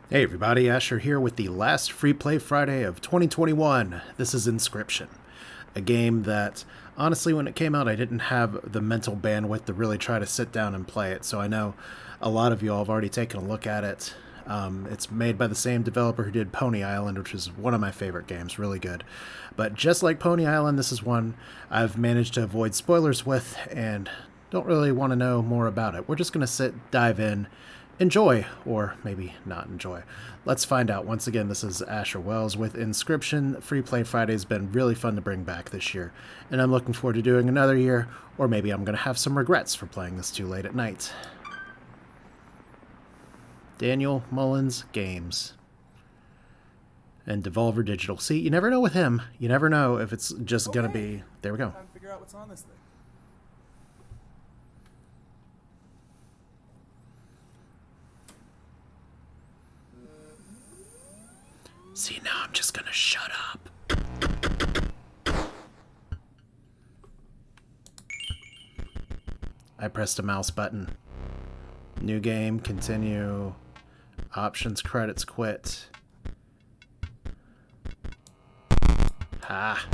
Hey everybody, Asher here with the last Free Play Friday of 2021. This is Inscryption, a game that, honestly, when it came out, I didn't have the mental bandwidth to really try to sit down and play it, so I know a lot of you all have already taken a look at it. It's made by the same developer who did Pony Island, which is one of my favorite games, really good. But just like Pony Island, this is one I've managed to avoid spoilers with and don't really want to know more about it. We're just going to dive in, enjoy, or maybe not enjoy. Let's find out. Once again, this is Asher Wells with Inscryption. Free Play Friday has been really fun to bring back this year, and I'm looking forward to doing another year, or maybe I'm going to have some regrets for playing this too late at night. Daniel Mullins Games and Devolver Digital. See, you never know with him. You never know if it's just going to be... There we go. Time to figure out what's on this thing. See, now I'm just going to shut up. I pressed a mouse button. New game, continue, options, credits, quit. Ha.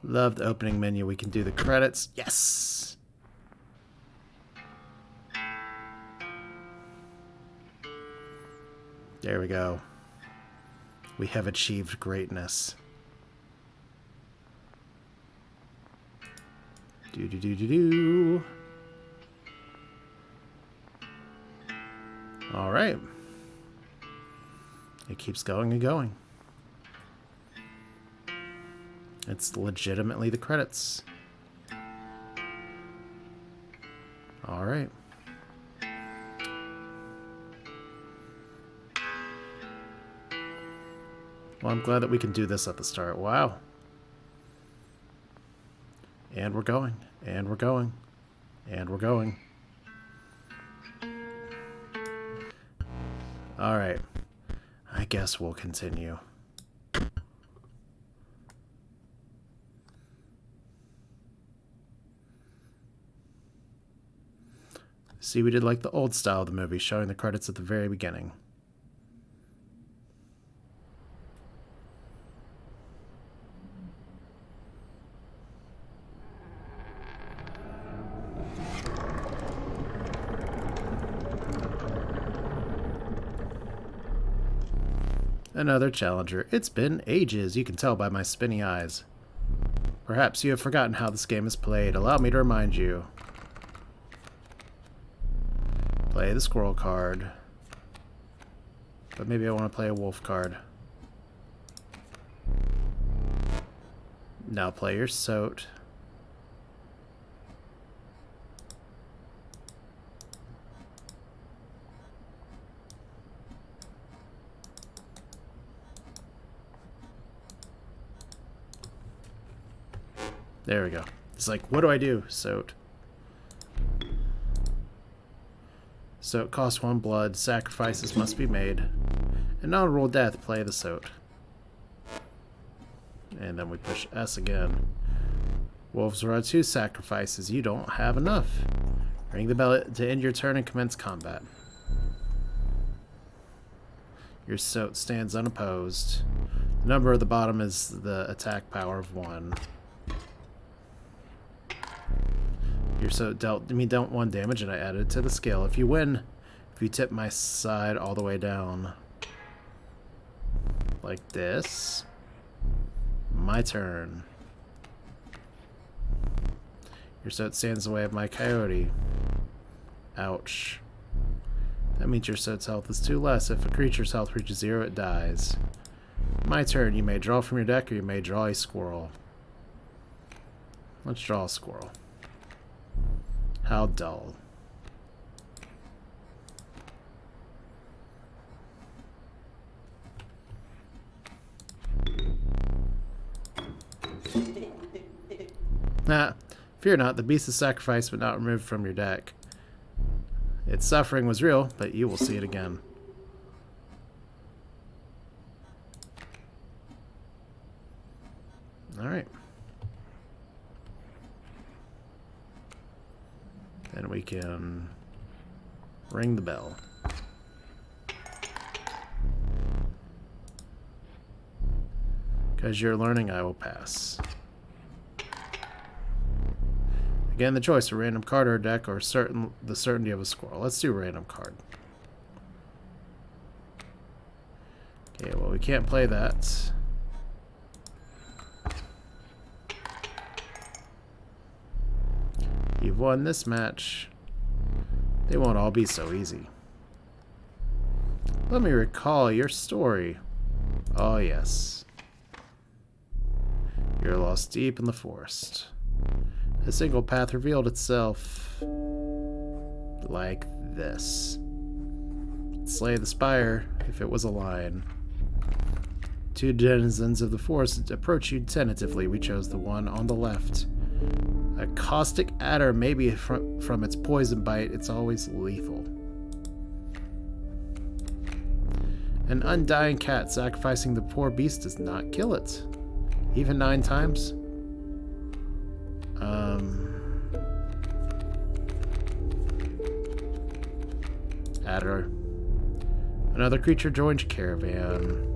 Love the opening menu. We can do the credits. Yes! There we go. We have achieved greatness. Do. All right. It keeps going and going. It's legitimately the credits. All right. Well, I'm glad that we can do this at the start. Wow. And we're going. And we're going. And we're going. Alright. I guess we'll continue. See, we did like the old style of the movie, showing the credits at the very beginning. Another challenger. It's been ages, you can tell by my spinny eyes. Perhaps you have forgotten how this game is played. Allow me to remind you. Play the squirrel card. But maybe I want to play a wolf card. Now play your soat. There we go. It's like, what do I do? Soat. Soat costs 1 blood. Sacrifices must be made. And on roll death, play the soat. And then we push S again. Wolves row 2 sacrifices. You don't have enough. Ring the bell to end your turn and commence combat. Your soat stands unopposed. The number at the bottom is the attack power of 1. You're so dealt dealt 1 damage and I added it to the scale. If you win, if you tip my side all the way down like this, my turn. Your soat stands in the way of my coyote. Ouch. That means your soat's health is 2 less. If a creature's health reaches 0, it dies. My turn. You may draw from your deck or you may draw a squirrel. Let's draw a squirrel. How dull. Nah, fear not, the beast is sacrificed but not removed from your deck. Its suffering was real, but you will see it again. Alright. Then we can ring the bell. Because you're learning, I will pass. Again, the choice, a random card or a deck, or the certainty of a squirrel. Let's do a random card. Okay, well, we can't play that. You've won this match. They won't all be so easy. Let me recall your story. Oh, yes. You're lost deep in the forest. A single path revealed itself like this. Slay the spire if it was a lion. Two denizens of the forest approach you tentatively. We chose the one on the left. A caustic adder, maybe from its poison bite, it's always lethal. An undying cat, sacrificing the poor beast does not kill it. Even 9 times? Adder. Another creature joins your caravan.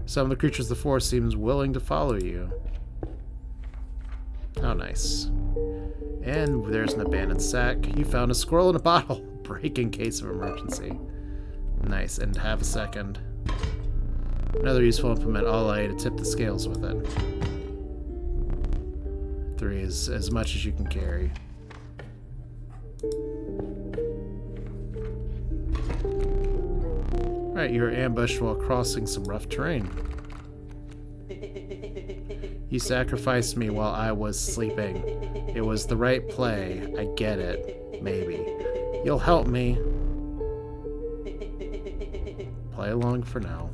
Some of the creatures of the forest seems willing to follow you. How nice. And there's an abandoned sack. You found a squirrel in a bottle. Break in case of emergency. Nice. And have a second. Another useful implement. I'll allow you to tip the scales with it. 3 is as much as you can carry. Right, you were ambushed while crossing some rough terrain. You sacrificed me while I was sleeping. It was the right play. I get it. Maybe. You'll help me. Play along for now.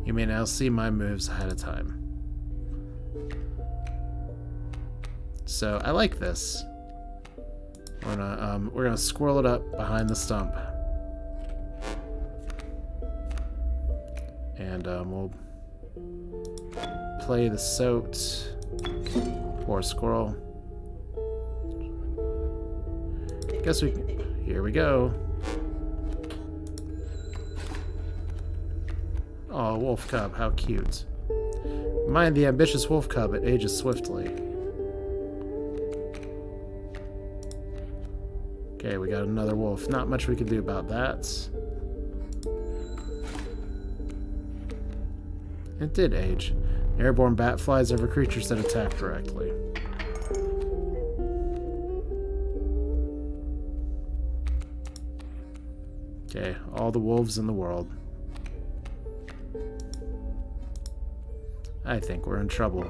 You may now see my moves ahead of time. So, I like this. We're gonna squirrel it up behind the stump. And we'll play the soat. Poor squirrel. Guess we can, here we go. Oh, wolf cub, how cute. Mind the ambitious wolf cub, it ages swiftly. Okay, we got another wolf. Not much we can do about that. It did age. Airborne bat flies over creatures that attack directly. Okay, all the wolves in the world. I think we're in trouble.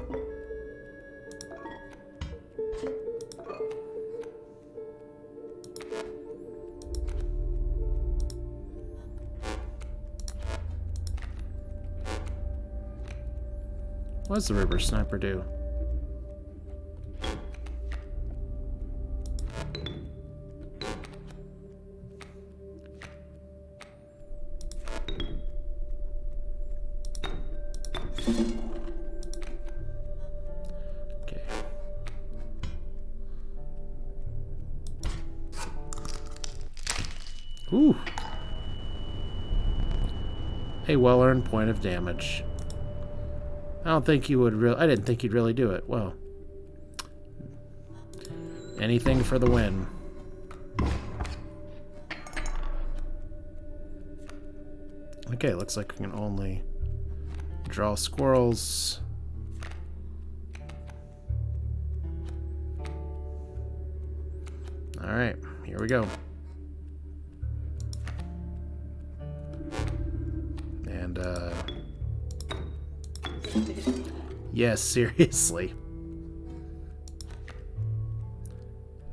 What does the river sniper do? Okay. Ooh. A well-earned point of damage. I don't think you would really... I didn't think you'd really do it. Well. Anything for the win. Okay, looks like we can only draw squirrels. Alright, here we go. And, yes, seriously.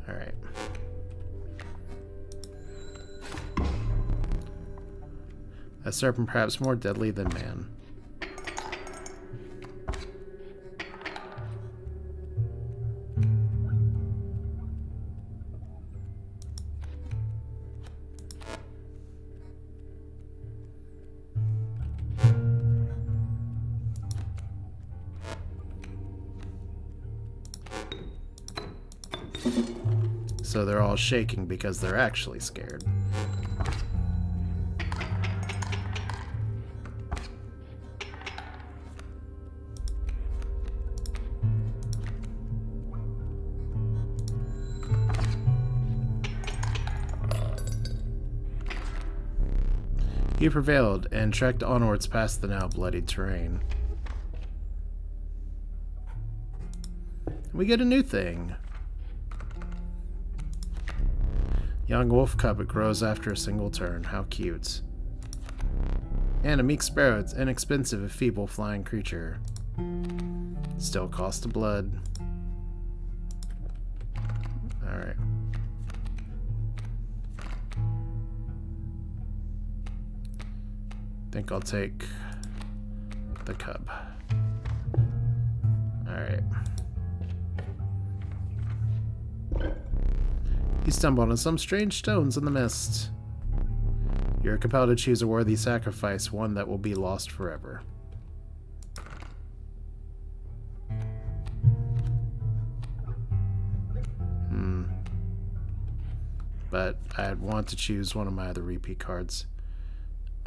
Alright. A serpent perhaps more deadly than man. So they're all shaking because they're actually scared. You prevailed and trekked onwards past the now bloodied terrain. We get a new thing. Young wolf cub, it grows after a single turn. How cute. And a meek sparrow, it's inexpensive, a feeble flying creature. Still cost of blood. Alright. Think I'll take the cub. Alright. You stumble on some strange stones in the mist. You're compelled to choose a worthy sacrifice, one that will be lost forever. But I'd want to choose one of my other repeat cards.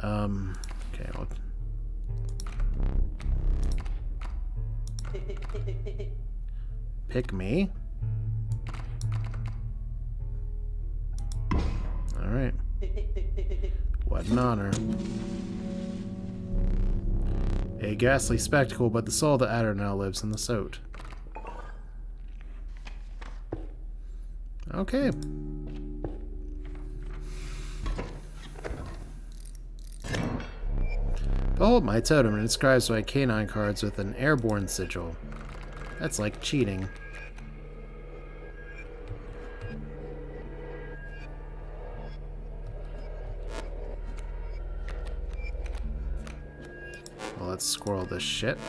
Okay, well... Pick me? Alright. What an honor. A ghastly spectacle, but the soul of the adder now lives in the soot. Okay. Behold my totem, and inscribes my canine cards with an airborne sigil. That's like cheating. Well, let's squirrel this shit.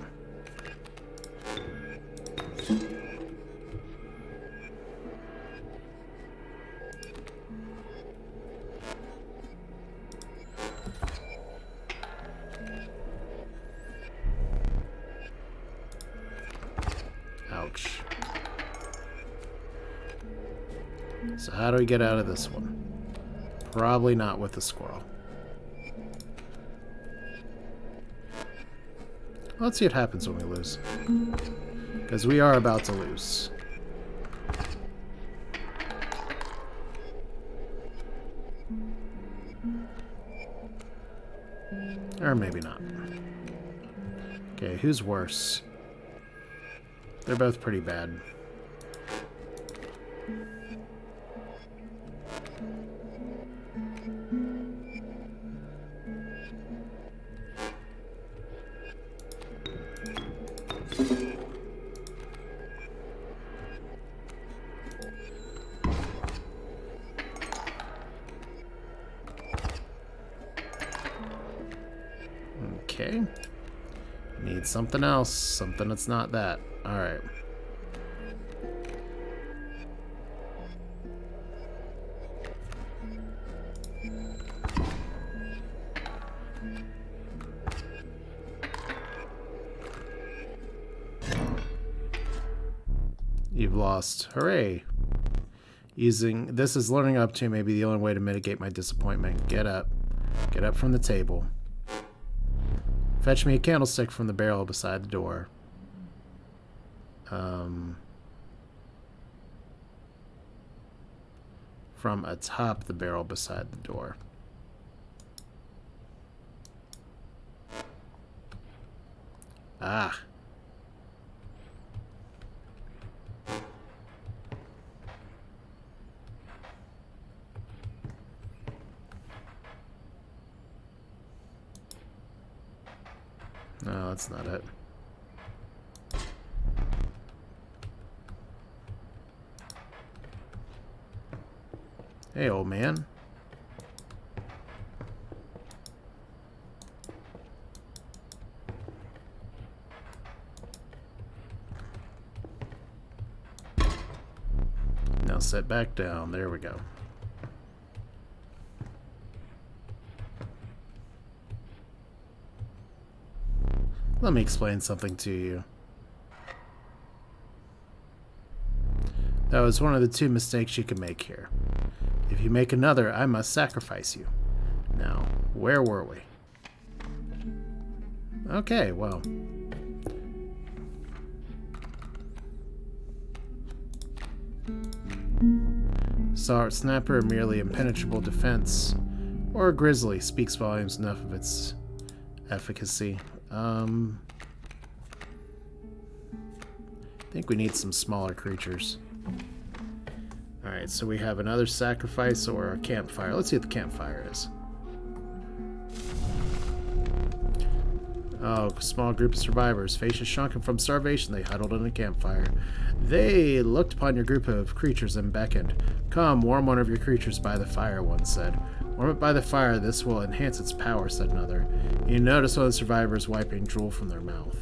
Ouch. So how do we get out of this one? Probably not with the squirrel. Let's see what happens when we lose. Because we are about to lose. Or maybe not. Okay, who's worse? They're both pretty bad. Okay. Need something else. Something that's not that. Alright. You've lost. Hooray. Using this is learning up to maybe the only way to mitigate my disappointment. Get up. Get up from the table. Fetch me a candlestick from the barrel beside the door. From atop the barrel beside the door. Ah. No, that's not it. Hey, old man. Now sit back down. There we go. Let me explain something to you. That was one of the two mistakes you could make here. If you make another, I must sacrifice you. Now, where were we? Okay, well. Salt Snapper, merely impenetrable defense. Or Grizzly speaks volumes enough of its efficacy. I think we need some smaller creatures. Alright, so we have another sacrifice or a campfire. Let's see what the campfire is. Oh, small group of survivors. Faces shrunken from starvation, they huddled in a campfire. They looked upon your group of creatures and beckoned. Come, warm one of your creatures by the fire, one said. Warm it by the fire, this will enhance its power, said another. You notice one of the survivors wiping drool from their mouth.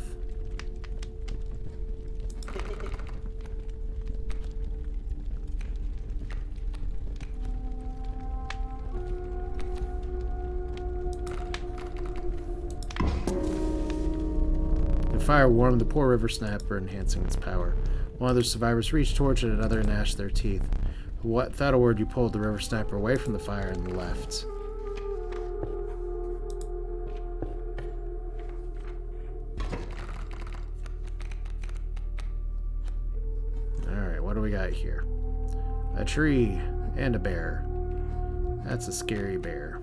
The fire warmed the poor river snapper, enhancing its power. One of the survivors reached towards it, and another gnashed their teeth. Without a word, you pulled the river snapper away from the fire and left. Alright, what do we got here? A tree and a bear. That's a scary bear.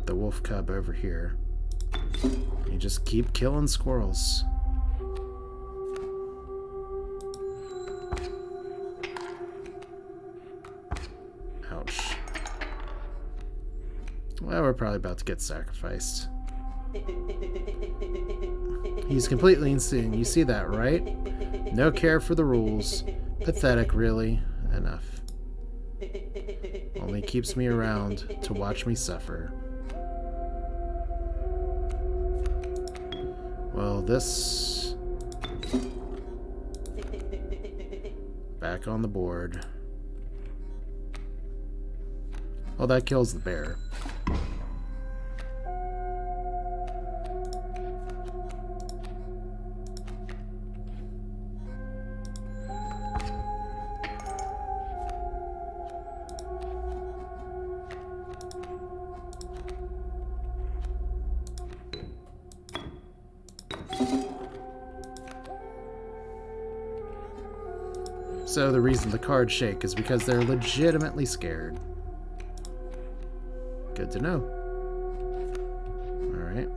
The wolf cub over here. You just keep killing squirrels. Ouch. Well, we're probably about to get sacrificed. He's completely insane. You see that, right? No care for the rules. Pathetic, really. Enough. Only keeps me around to watch me suffer. Well, this... back on the board. Well, that kills the bear. So the reason the cards shake is because they're legitimately scared. Good to know. Alright.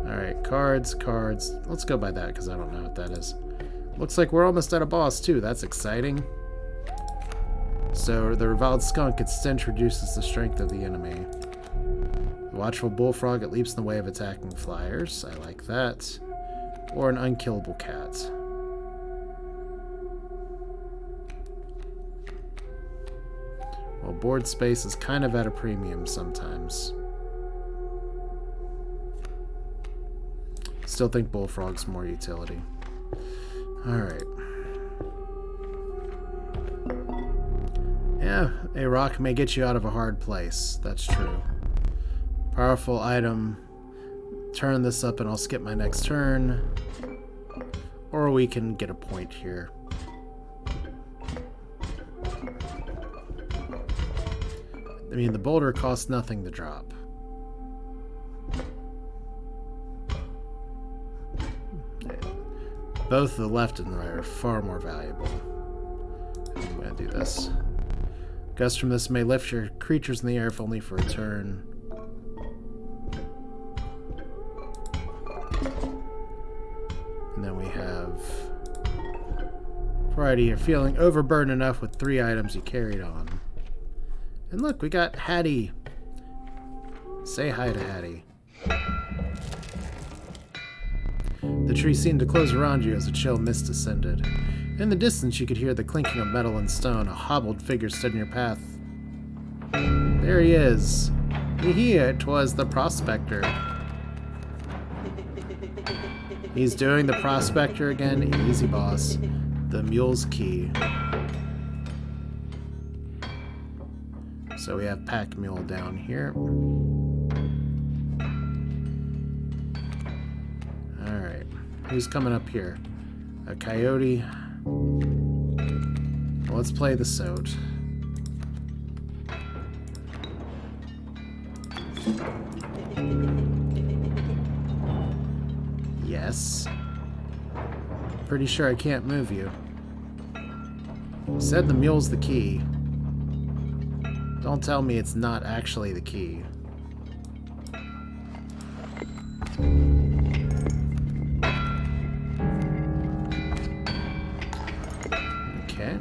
Alright, cards. Let's go by that because I don't know what that is. Looks like we're almost at a boss too. That's exciting. So the reviled skunk, its stench reduces the strength of the enemy. The watchful bullfrog, it leaps in the way of attacking flyers. I like that. Or an unkillable cat. Well, board space is kind of at a premium sometimes. Still think bullfrog's more utility. Alright. Yeah, a rock may get you out of a hard place. That's true. Powerful item. Turn this up and I'll skip my next turn. Or we can get a point here. I mean, the boulder costs nothing to drop. Both the left and the right are far more valuable. I'm going to do this. Gust from this may lift your creatures in the air if only for a turn. And then we have variety. You're feeling overburdened enough with 3 items you carried on. And look, we got Hattie. Say hi to Hattie. The tree seemed to close around you as a chill mist descended. In the distance, you could hear the clinking of metal and stone. A hobbled figure stood in your path. There he is. It was the Prospector. He's doing the Prospector again. Easy, boss. The mule's key. So we have pack mule down here. Alright. Who's coming up here? A coyote. Well, let's play the Soat. Yes. Pretty sure I can't move you. Said the mule's the key. Don't tell me it's not actually the key. Okay.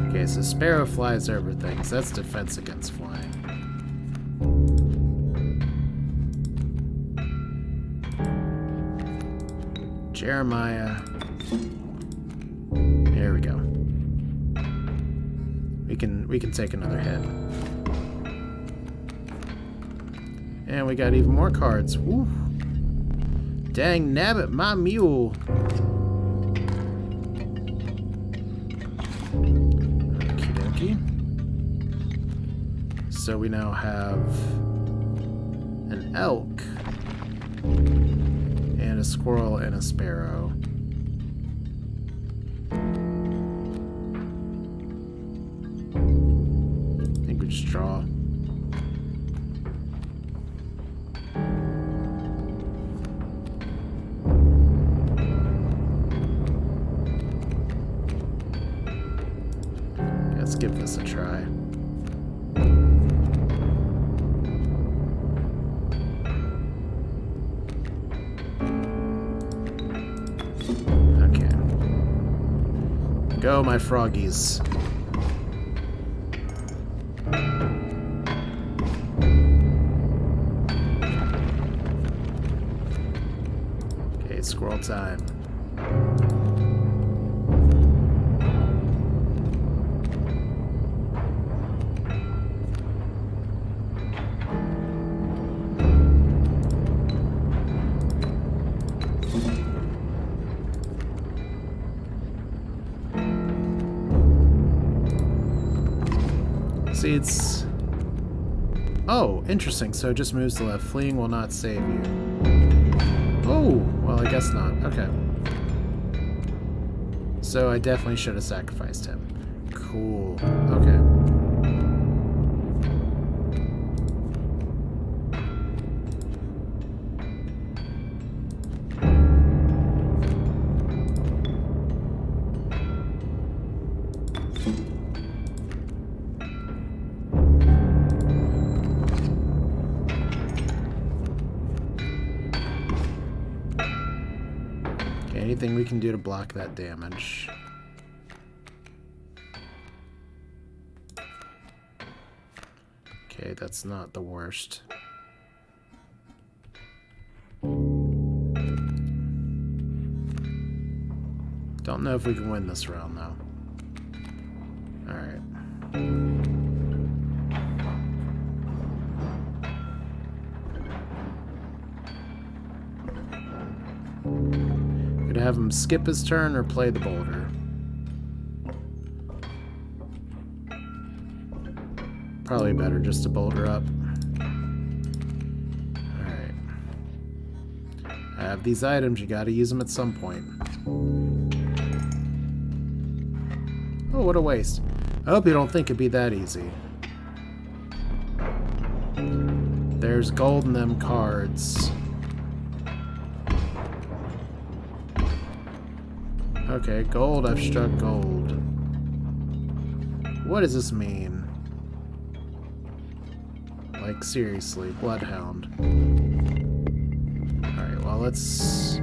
Okay, so Sparrow flies over things. That's defense against flying. Jeremiah. There we go. We can take another hit. And we got even more cards. Woo. Dang nabbit, my mule. Okie dokie. So we now have an elk and a squirrel and a sparrow. I think we just draw. Let's give this a try. Go, my froggies. Okay, squirrel time. See, it's... Oh, interesting. So it just moves to left. Fleeing will not save you. Oh, well, I guess not. Okay. So I definitely should have sacrificed him. Cool. Okay. Anything we can do to block that damage. Okay, that's not the worst. Don't know if we can win this round, though. Alright. Could have him skip his turn or play the Boulder. Probably better just to Boulder up. Alright. I have these items, you gotta use them at some point. Oh, what a waste. I hope you don't think it'd be that easy. There's gold in them cards. Okay, gold, I've struck gold. What does this mean? Like, seriously, Bloodhound. Alright, well, let's...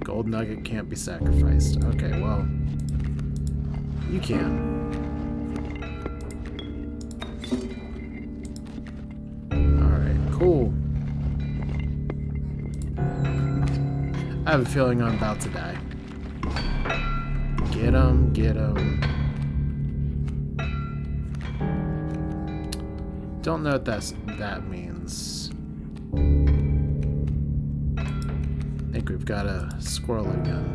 Gold nugget can't be sacrificed. Okay, well... You can. Alright, cool. I have a feeling I'm about to die. Get him, get him. Don't know what that means. I think we've got a squirrel again.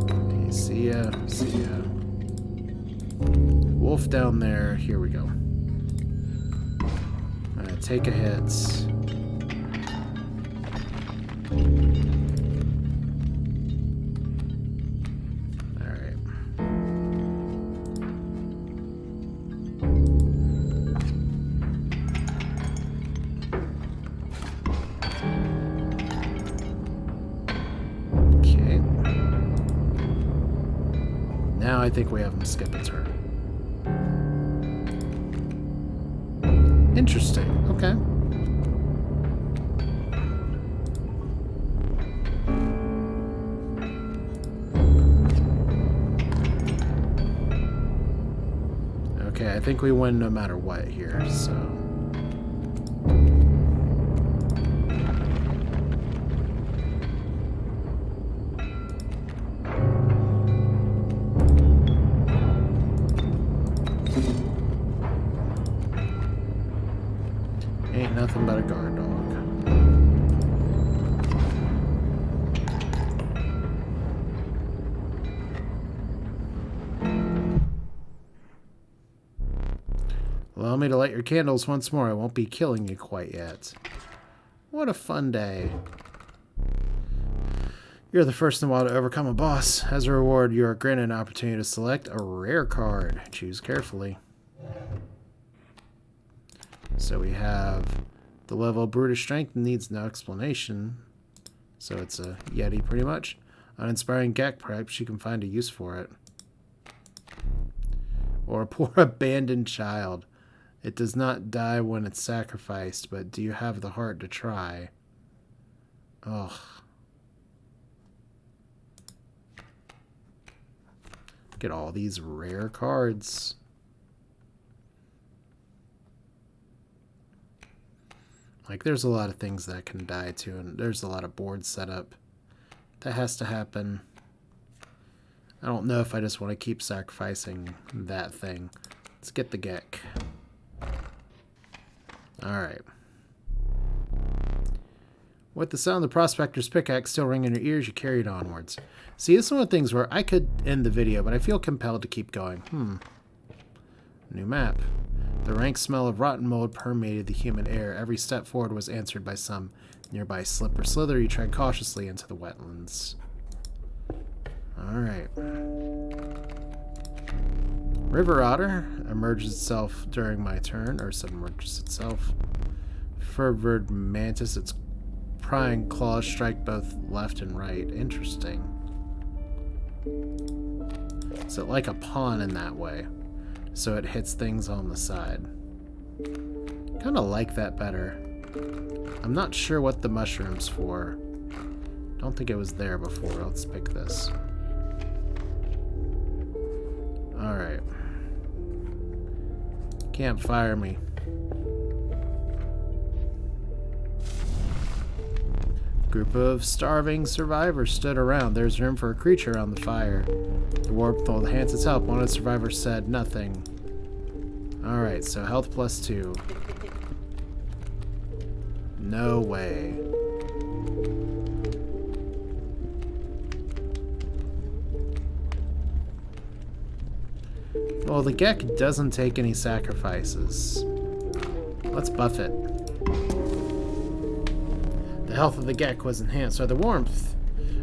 Okay, see ya, see ya. Wolf down there. Here we go. Take a hit. Alright. Okay. Now I think we have him skip a turn. Interesting. Okay. Okay, I think we win no matter what here, so... Ain't nothing but a guard dog. Allow me to light your candles once more. I won't be killing you quite yet. What a fun day. You're the first in a while to overcome a boss. As a reward, you are granted an opportunity to select a rare card. Choose carefully. So we have the level of brutish strength needs no explanation. So it's a Yeti pretty much. Uninspiring Geck, perhaps you can find a use for it. Or a poor abandoned child. It does not die when it's sacrificed, but do you have the heart to try? Ugh. Get all these rare cards. Like, there's a lot of things that can die too, and there's a lot of board setup. That has to happen. I don't know if I just want to keep sacrificing that thing. Let's get the Geck. Alright. With the sound of the Prospector's pickaxe still ringing in your ears, you carried onwards. See, this is one of the things where I could end the video, but I feel compelled to keep going. New map. The rank smell of rotten mold permeated the humid air. Every step forward was answered by some nearby slip or slither. You tread cautiously into the wetlands. Alright. River otter emerges itself during my turn, or submerges itself. Furred mantis, its prying claws strike both left and right. Interesting. Is it like a pawn in that way? So it hits things on the side. Kind of like that better. I'm not sure what the mushroom's for. Don't think it was there before. Let's pick this. Alright. Campfire me. Group of starving survivors stood around. There's room for a creature on the fire. The warp told hands its help. One of the survivors said nothing. Alright, so health +2. No way. Well, the Geck doesn't take any sacrifices. Let's buff it. The health of the Geck was enhanced by the warmth.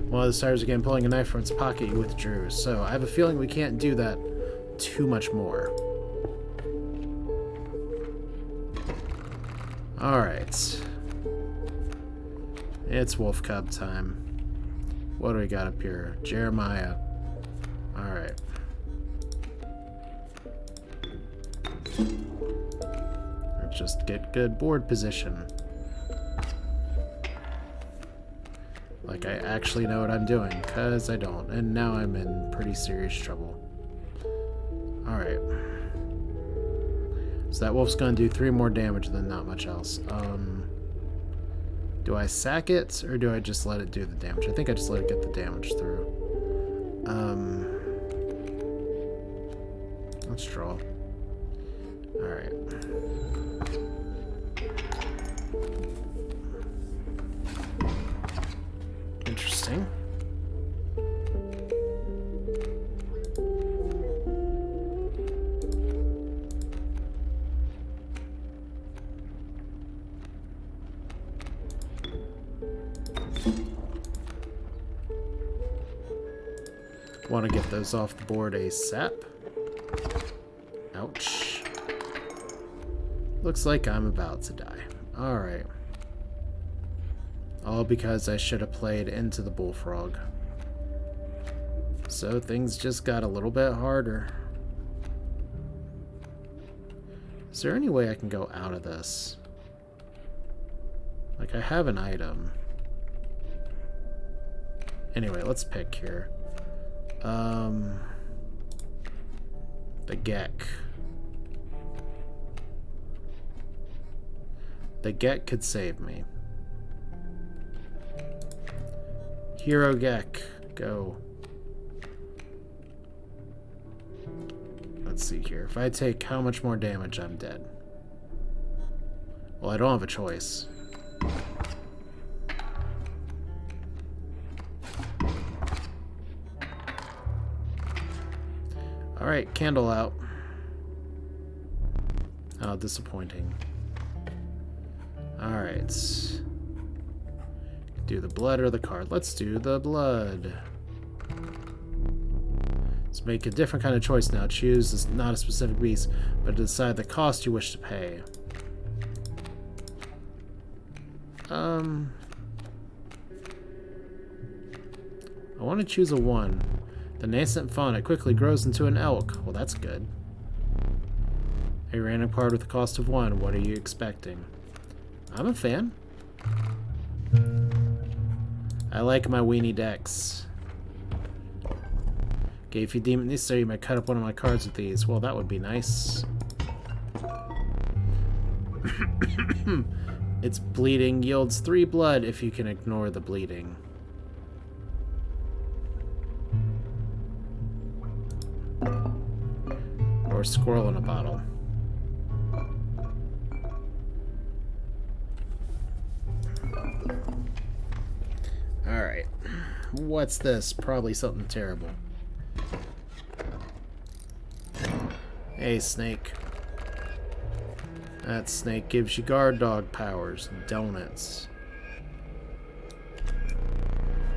One of the stars began pulling a knife from its pocket. You withdrew. So I have a feeling we can't do that too much more. Alright. It's wolf cub time. What do we got up here? Jeremiah. Alright. Let's just get good board position. Like I actually know what I'm doing, because I don't. And now I'm in pretty serious trouble. Alright. So that wolf's going to do 3 more damage than not much else. Do I sack it, or do I just let it do the damage? I think I just let it get the damage through. Let's draw. Alright. Interesting. Want to get those off the board ASAP. Ouch. Looks like I'm about to die. Alright. All because I should have played into the bullfrog. So things just got a little bit harder. Is there any way I can go out of this? Like, I have an item. Anyway, let's pick here. The Geck. The Geck could save me. Hero Geck, go. Let's see here. If I take how much more damage, I'm dead. Well, I don't have a choice. Alright, candle out. Oh, disappointing. Alright. Do the blood or the card? Let's do the blood. Let's make a different kind of choice now. Choose not a specific beast, but decide the cost you wish to pay. I want to choose a 1. The nascent fawn, it quickly grows into an elk. Well, that's good. A random card with a cost of 1. What are you expecting? I'm a fan. I like my weenie decks. Okay, if you deem it necessary, you might cut up one of my cards with these. Well, that would be nice. It's bleeding. Yields 3 blood if you can ignore the bleeding. Or squirrel in a bottle. Alright. What's this? Probably something terrible. Hey, snake. That snake gives you guard dog powers. Donuts.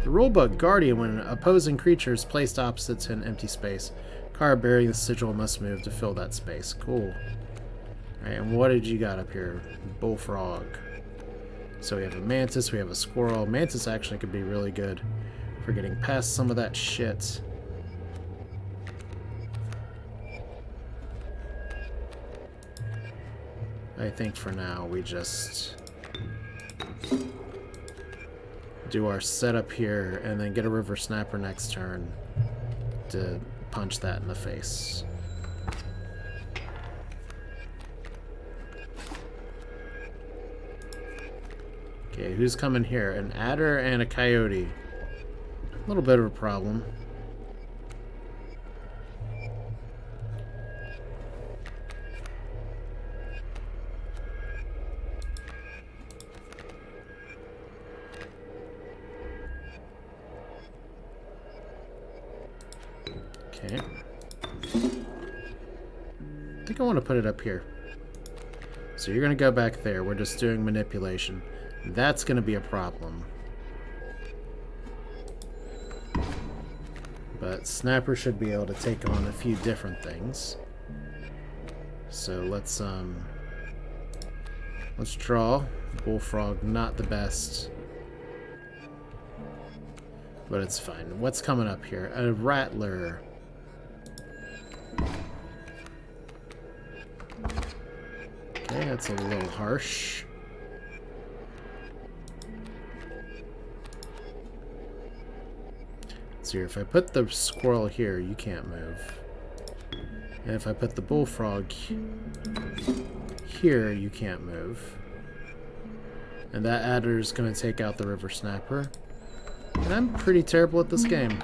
The rulebook Guardian, when an opposing creature is placed opposite to an empty space, card bearing the sigil must move to fill that space. Cool. Alright, and what did you got up here? Bullfrog. So we have a mantis, we have a squirrel. Mantis actually could be really good for getting past some of that shit. I think for now we just do our setup here and then get a river snapper next turn to punch that in the face. Okay, who's coming here? An adder and a coyote. A little bit of a problem. Okay. I think I want to put it up here. So you're going to go back there. We're just doing manipulation. That's going to be a problem. But Snapper should be able to take on a few different things. So let's draw. Bullfrog, not the best. But it's fine. What's coming up here? A rattler. Okay, that's a little harsh. Let's see, if I put the squirrel here, you can't move. And if I put the bullfrog here, you can't move. And that adder is going to take out the river snapper. And I'm pretty terrible at this game.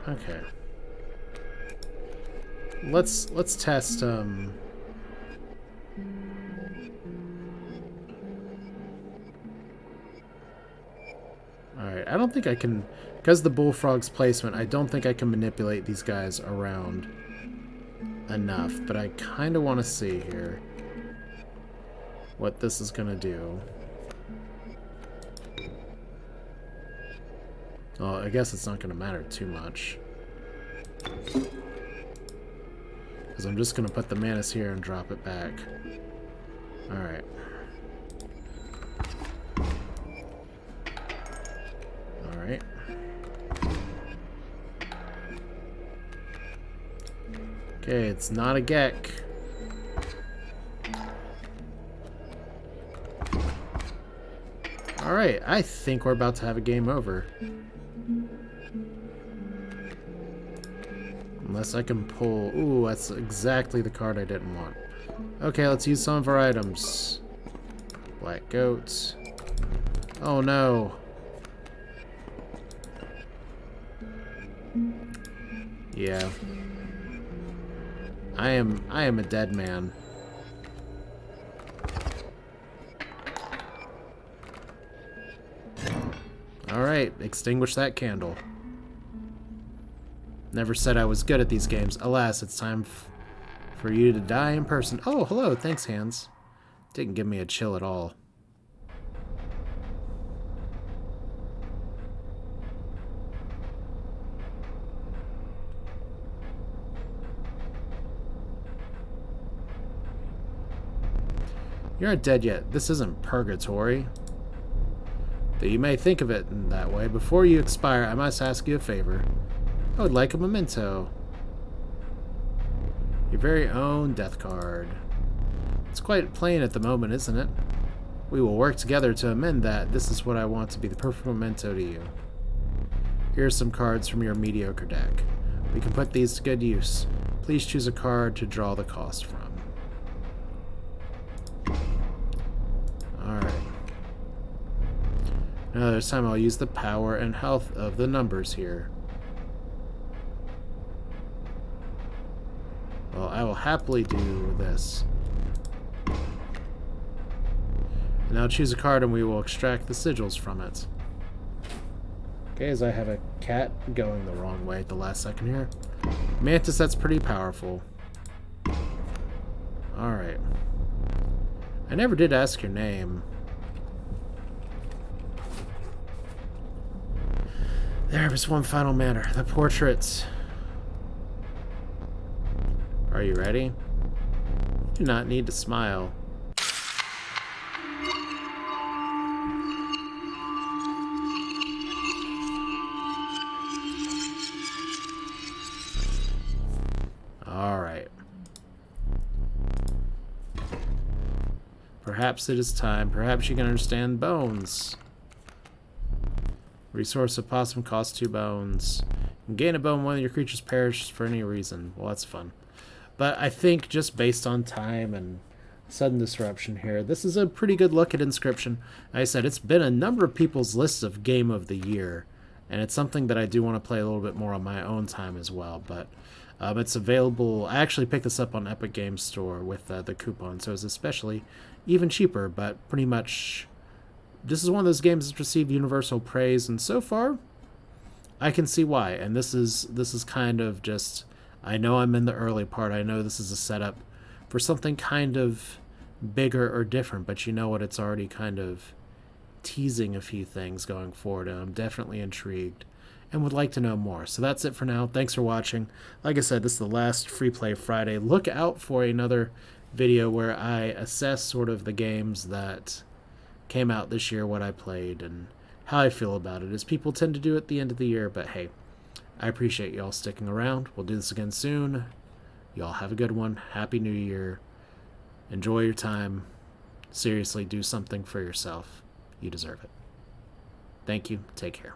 Okay. Let's test alright, I don't think I can, because the bullfrog's placement, I don't think I can manipulate these guys around enough, but I kind of want to see here what this is going to do. Oh, I guess it's not going to matter too much. Because I'm just going to put the Mantis here and drop it back. Alright. Alright. Okay, it's not a Geck. Alright, I think we're about to have a game over. Unless I can pull... Ooh, that's exactly the card I didn't want. Okay, let's use some of our items. Black goats. Oh no. Yeah. I am a dead man. Alright, extinguish that candle. Never said I was good at these games. Alas, it's time for you to die in person. Oh, hello. Thanks, Hans. Didn't give me a chill at all. You aren't dead yet. This isn't purgatory. Though you may think of it in that way. Before you expire, I must ask you a favor. I would like a memento. Your very own death card. It's quite plain at the moment, isn't it? We will work together to amend that. This is what I want to be the perfect memento to you. Here are some cards from your mediocre deck. We can put these to good use. Please choose a card to draw the cost from. Alright. Now this time I'll use the power and health of the numbers here. Well, I will happily do this. And now choose a card and we will extract the sigils from it. Okay, as I have a cat going the wrong way at the last second here. Mantis, that's pretty powerful. Alright. I never did ask your name. There was one final matter. The portraits. Are you ready? You do not need to smile. Alright. Perhaps it is time. Perhaps you can understand bones. Resource of possum costs 2 bones. You can gain a bone when your creatures perish for any reason. Well, that's fun. But I think just based on time and sudden disruption here, this is a pretty good look at Inscryption. Like I said, it's been a number of people's lists of Game of the Year, and it's something that I do want to play a little bit more on my own time as well. But it's available. I actually picked this up on Epic Games Store with the coupon, so it's especially even cheaper, but pretty much this is one of those games that's received universal praise, and so far I can see why. And this is kind of just, I know I'm in the early part. I know this is a setup for something kind of bigger or different, but you know what? It's already kind of teasing a few things going forward, and I'm definitely intrigued and would like to know more. So that's it for now. Thanks for watching. Like I said, this is the last Free Play Friday. Look out for another video where I assess sort of the games that came out this year, what I played, and how I feel about it, as people tend to do at the end of the year. But hey, I appreciate y'all sticking around. We'll do this again soon. Y'all have a good one. Happy New Year. Enjoy your time. Seriously, do something for yourself. You deserve it. Thank you. Take care.